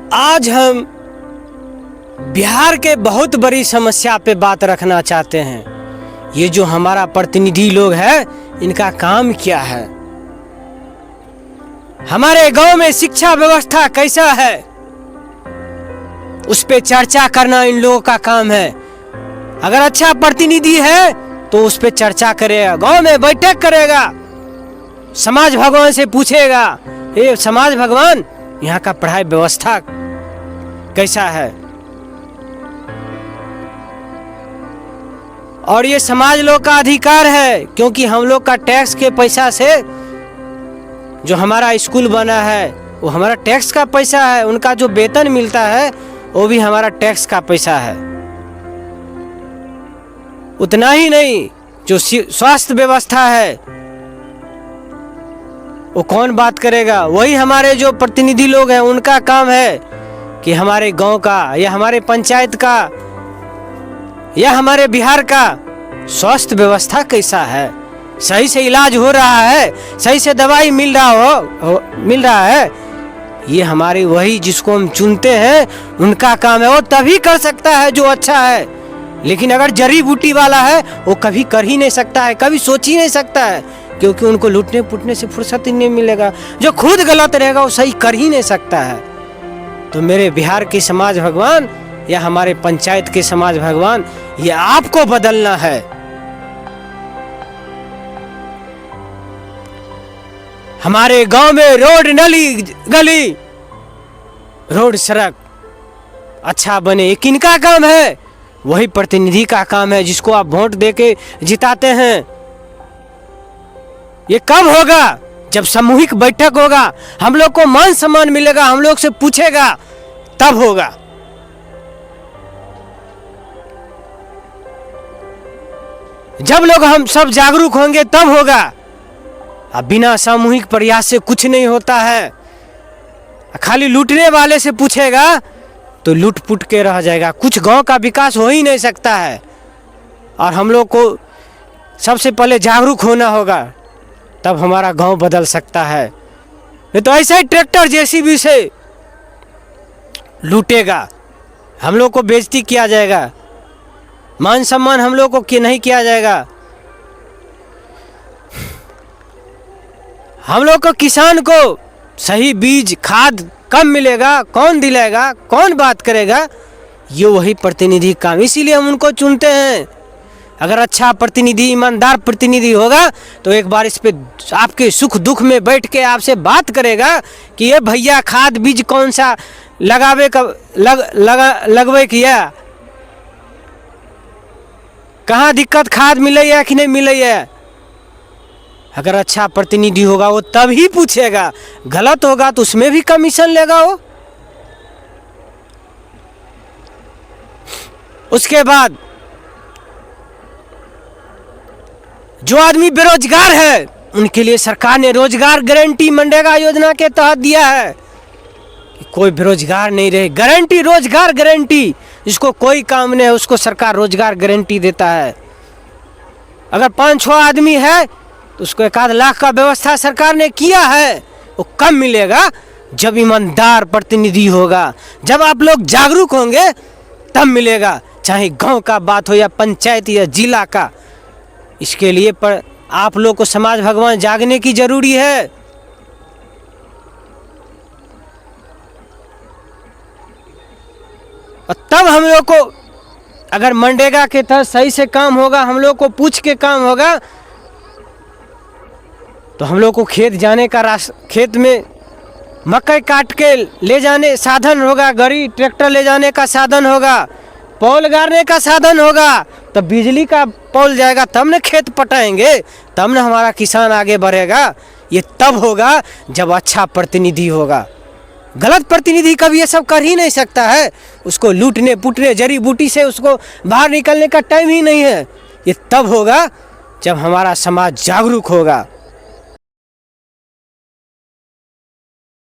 आज हम बिहार के बहुत बड़ी समस्या पे बात रखना चाहते हैं। ये जो हमारा प्रतिनिधि लोग है, इनका काम क्या है? हमारे गांव में शिक्षा व्यवस्था कैसा है, उस पे चर्चा करना इन लोगों का काम है। अगर अच्छा प्रतिनिधि है तो उस पे चर्चा करेगा, गांव में बैठक करेगा, समाज भगवान से पूछेगा, ये समाज भगवान यहाँ का पढ़ाई व्यवस्था कैसा है। और ये समाज लोग का अधिकार है, क्योंकि हम लोग का टैक्स के पैसा से जो हमारा स्कूल बना है वो हमारा टैक्स का पैसा है। उनका जो वेतन मिलता है वो भी हमारा टैक्स का पैसा है। उतना ही नहीं, जो स्वास्थ्य व्यवस्था है वो कौन बात करेगा? वही हमारे जो प्रतिनिधि लोग हैं, उनका काम है कि हमारे गांव का या हमारे पंचायत का या हमारे बिहार का स्वास्थ्य व्यवस्था कैसा है, सही से इलाज हो रहा है, सही से दवाई मिल रहा है। ये हमारे वही जिसको हम चुनते हैं उनका काम है। वो तभी कर सकता है जो अच्छा है, लेकिन अगर जड़ी बूटी वाला है वो कभी कर ही नहीं सकता है, कभी सोच ही नहीं सकता है, क्योंकि उनको लूटने पुटने से फुर्सत ही नहीं मिलेगा। जो खुद गलत रहेगा वो सही कर ही नहीं सकता है। तो मेरे बिहार के समाज भगवान या हमारे पंचायत के समाज भगवान, ये आपको बदलना है। हमारे गांव में रोड, नली, गली, रोड, सड़क अच्छा बने, ये किनका काम है? वही प्रतिनिधि का काम है, जिसको आप वोट देके जिताते हैं। ये कब होगा? जब सामूहिक बैठक होगा, हम लोग को मान सम्मान मिलेगा, हम लोग से पूछेगा, तब होगा। जब लोग हम सब जागरूक होंगे तब होगा। अब बिना सामूहिक प्रयास से कुछ नहीं होता है। खाली लूटने वाले से पूछेगा तो लूट पुट के रह जाएगा, कुछ गांव का विकास हो ही नहीं सकता है। और हम लोग को सबसे पहले जागरूक होना होगा, तब हमारा गांव बदल सकता है। नहीं तो ऐसा ही ट्रैक्टर जेसीबी से लूटेगा, हम लोग को बेइज्जती किया जाएगा, मान सम्मान हम लोग को नहीं किया जाएगा। हम लोग को किसान को सही बीज खाद कम मिलेगा, कौन दिलाएगा, कौन बात करेगा? ये वही प्रतिनिधि काम, इसीलिए हम उनको चुनते हैं। अगर अच्छा प्रतिनिधि, ईमानदार प्रतिनिधि होगा तो एक बार इस पे आपके सुख दुख में बैठ के आपसे बात करेगा कि ये भैया खाद बीज कौन सा लगवे किया, कहाँ दिक्कत खाद मिले या कि नहीं मिले। अगर अच्छा प्रतिनिधि होगा वो तभी पूछेगा, गलत होगा तो उसमें भी कमीशन लेगा वो। उसके बाद जो आदमी बेरोजगार है उनके लिए सरकार ने रोजगार गारंटी मनरेगा योजना के तहत दिया है कि कोई बेरोजगार नहीं रहे। गारंटी, रोजगार गारंटी, जिसको कोई काम नहीं है उसको सरकार रोजगार गारंटी देता है। अगर 5-6 आदमी है तो उसको 1 लाख का व्यवस्था सरकार ने किया है। वो कम मिलेगा जब ईमानदार प्रतिनिधि होगा, जब आप लोग जागरूक होंगे तब मिलेगा, चाहे गांव का बात हो या पंचायत या जिला का। इसके लिए पर आप लोग को समाज भगवान जागने की जरूरी है। और तब हम लोग को, अगर मनरेगा के तहत सही से काम होगा, हम लोग को पूछ के काम होगा, तो हम लोग को खेत जाने का खेत में मकई काट के ले जाने साधन होगा, गाड़ी ट्रैक्टर ले जाने का साधन होगा, पौल गाड़ने का साधन होगा, तब बिजली का पौल जाएगा, तब न खेत पटाएंगे, तब न हमारा किसान आगे बढ़ेगा। ये तब होगा जब अच्छा प्रतिनिधि होगा। गलत प्रतिनिधि कभी ये सब कर ही नहीं सकता है। उसको लूटने पुटने, जड़ी बूटी से उसको बाहर निकलने का टाइम ही नहीं है। ये तब होगा जब हमारा समाज जागरूक होगा।